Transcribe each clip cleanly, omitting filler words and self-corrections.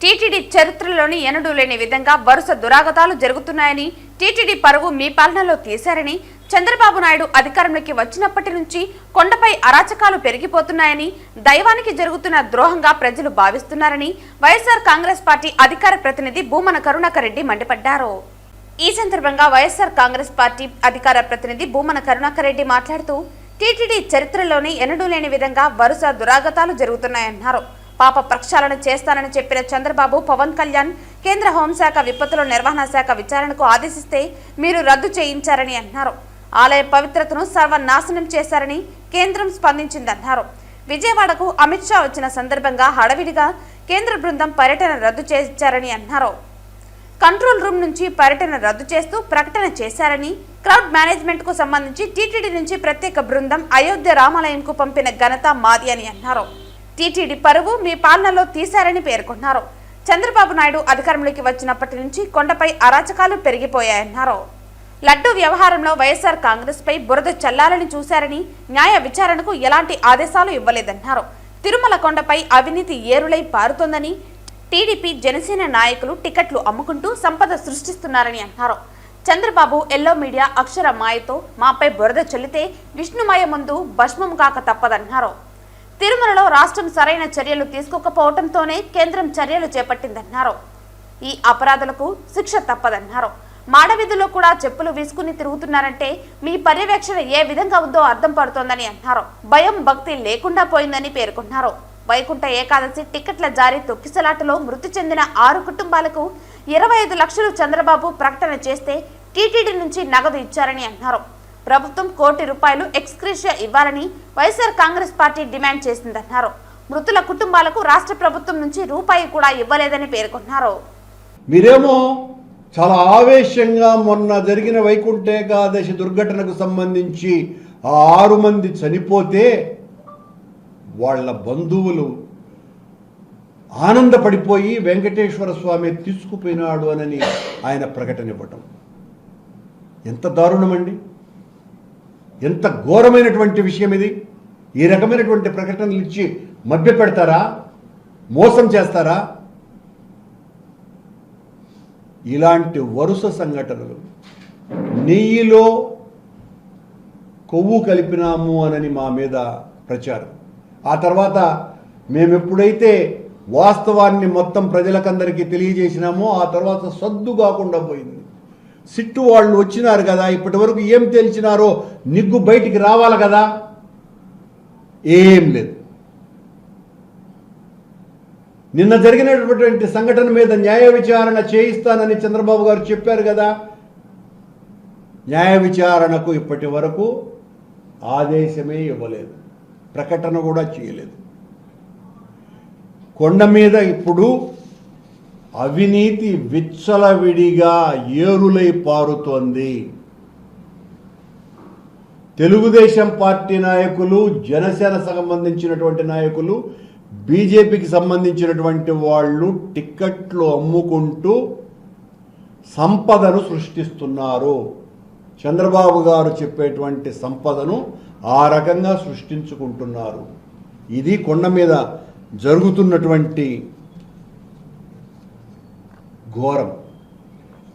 TTD చరిత్రలోని ఎన్నడూ లేని విధంగా వరుస దురాగతాలు జరుగుతున్నాయని, టీటీడీ పరువు మీ పాలనలో తీశారని, చంద్రబాబు నాయుడు అధికారంలోకి వచ్చినప్పటి నుంచి కొండపై అరాచకాలు పెరిగిపోతున్నాయని, దైవానికి జరుగుతున్న ద్రోహంగా ప్రజలు భావిస్తున్నారని వైఎస్ఆర్ కాంగ్రెస్ పార్టీ అధికార ప్రతినిధి భూమన కరుణాకర్ రెడ్డి మండిపడ్డారు. ఈ సందర్భంగా వైఎస్ఆర్ కాంగ్రెస్ పార్టీ అధికార ప్రతినిధి భూమన కరుణాకర్ రెడ్డి మాట్లాడుతూ, టీటీడీ చరిత్రలోని ఎన్నడూ లేని విధంగా వరుస దురాగతాలు జరుగుతున్నాయన్నారు. పాప ప్రక్షాళన చేస్తానని చెప్పిన చంద్రబాబు, పవన్ కళ్యాణ్ కేంద్ర హోంశాఖ విపత్తుల నిర్వహణ శాఖ విచారణకు ఆదేశిస్తే మీరు రద్దు చేయించారని అన్నారు. ఆలయ పవిత్రతను సర్వనాశనం చేశారని కేంద్రం స్పందించిందన్నారు. విజయవాడకు అమిత్ షా వచ్చిన సందర్భంగా హడావిడిగా కేంద్ర బృందం పర్యటన రద్దు చేయించారని అన్నారు. కంట్రోల్ రూమ్ నుంచి పర్యటన రద్దు చేస్తూ ప్రకటన చేశారని, క్రౌడ్ మేనేజ్మెంట్ కు సంబంధించి టీటీడీ నుంచి ప్రత్యేక బృందం అయోధ్య రామాలయంకు పంపిన ఘనత మాది అని అన్నారు. టీటీడీ పరువు మీ పాలనలో తీశారని పేర్కొన్నారు. చంద్రబాబు నాయుడు అధికారంలోకి వచ్చినప్పటి నుంచి కొండపై అరాచకాలు పెరిగిపోయాయన్నారు. లడ్డూ వ్యవహారంలో వైఎస్ఆర్ కాంగ్రెస్ పై బురద చల్లాలని చూశారని, న్యాయ విచారణకు ఎలాంటి ఆదేశాలు ఇవ్వలేదన్నారు. తిరుమల కొండపై అవినీతి ఏరులై పారుతోందని, టీడీపీ జనసేన నాయకులు టికెట్లు అమ్ముకుంటూ సంపద సృష్టిస్తున్నారని అన్నారు. చంద్రబాబు ఎల్లో మీడియా అక్షర మాయతో మాపై బురద చల్లితే విష్ణుమాయ ముందు భస్మం కాక తప్పదన్నారు. తిరుమలలో రాష్ట్రం సరైన చర్యలు తీసుకోకపోవడంతోనే కేంద్రం చర్యలు చేపట్టిందన్నారు. ఈ అపరాధులకు శిక్ష తప్పదన్నారు. మాడవీధుల్లో కూడా చెప్పులు వీసుకుని తిరుగుతున్నారంటే మీ పర్యవేక్షణ ఏ విధంగా ఉందో అర్థం పడుతోందని అన్నారు. భయం భక్తి లేకుండా పోయిందని పేర్కొన్నారు. వైకుంఠ ఏకాదశి టికెట్ల జారీ తొక్కిసలాటలో మృతి చెందిన 6 కుటుంబాలకు 25 లక్షలు చంద్రబాబు ప్రకటన చేస్తే టీటీడీ నుంచి నగదు ఇచ్చారని అన్నారు. ప్రభుత్వం ₹1 కోటి ఎక్స్గ్రేషియా ఇవ్వాలని వైఎస్ఆర్ కాంగ్రెస్ పార్టీ డిమాండ్ చేసిందన్నారు. మృతుల కుటుంబాలకు రాష్ట్ర ప్రభుత్వం నుంచి రూపాయి కూడా ఇవ్వలేదని పేర్కొన్నారు. మీరేమో చాలా ఆవేశంగా మొన్న జరిగిన వైకుంఠ ఏకాదశి దుర్ఘటనకు సంబంధించి 6 మంది చనిపోతే వాళ్ళ బంధువులు ఆనందపడిపోయి వెంకటేశ్వర స్వామి తీసుకుపోయినాడు అని ఆయన ప్రకటన ఇవ్వటం ఎంత దారుణమండి! ఎంత ఘోరమైనటువంటి విషయం ఇది! ఈ రకమైనటువంటి ప్రకటనలు ఇచ్చి మభ్య పెడతారా? మోసం చేస్తారా? ఇలాంటి వరుస సంఘటనలు, నెయ్యిలో కొవ్వు కలిపినాము అని మా మీద ప్రచారం, ఆ తర్వాత మేమెప్పుడైతే వాస్తవాన్ని మొత్తం ప్రజలకందరికీ తెలియజేసినామో ఆ తర్వాత సద్దు కాకుండా పోయింది. సిట్టు వాళ్ళు వచ్చినారు కదా, ఇప్పటి వరకు ఏం తెలిసినారో నిగ్గు బయటికి రావాలి కదా, ఏం లేదు. నిన్న జరిగినటువంటి సంఘటన మీద న్యాయ విచారణ చేయిస్తానని చంద్రబాబు గారు చెప్పారు కదా, న్యాయ విచారణకు ఇప్పటి వరకు ఆదేశమే ఇవ్వలేదు, ప్రకటన కూడా చేయలేదు. కొండ మీద ఇప్పుడు అవినీతి విచ్చలవిడిగా ఏరులై పారుతోంది. తెలుగుదేశం పార్టీ నాయకులు, జనసేన సంబంధించినటువంటి నాయకులు, బీజేపీకి సంబంధించినటువంటి వాళ్ళు టిక్కెట్లు అమ్ముకుంటూ సంపదను సృష్టిస్తున్నారు. చంద్రబాబు గారు చెప్పేటువంటి సంపదను ఆ రకంగా సృష్టించుకుంటున్నారు. ఇది కొండ మీద జరుగుతున్నటువంటి ఘోరం.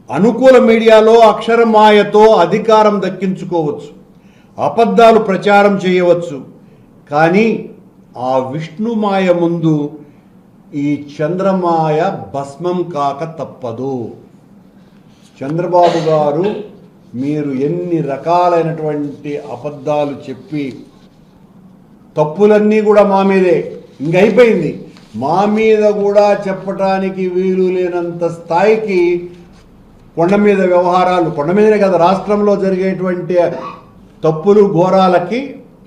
అనుకూల మీడియాలో అక్షరమాయతో అధికారం దక్కించుకోవచ్చు, అబద్ధాలు ప్రచారం చేయవచ్చు, కానీ ఆ విష్ణుమాయ ముందు ఈ చంద్రమాయ భస్మం కాక తప్పదు. చంద్రబాబు గారు మీరు ఎన్ని రకాలైనటువంటి అబద్ధాలు చెప్పి తప్పులన్నీ కూడా మా మీదే, ఇంకైపోయింది, మా మీద కూడా చెప్పటానికి వీలు లేనంత స్థాయికి కొండ మీద వ్యవహారాలు, కొండ మీదనే కదా రాష్ట్రంలో జరిగేటువంటి తప్పులు ఘోరాలకి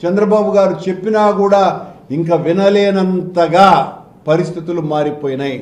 చంద్రబాబు గారు చెప్పినా కూడా ఇంకా వినలేనంతగా పరిస్థితులు మారిపోయినాయి.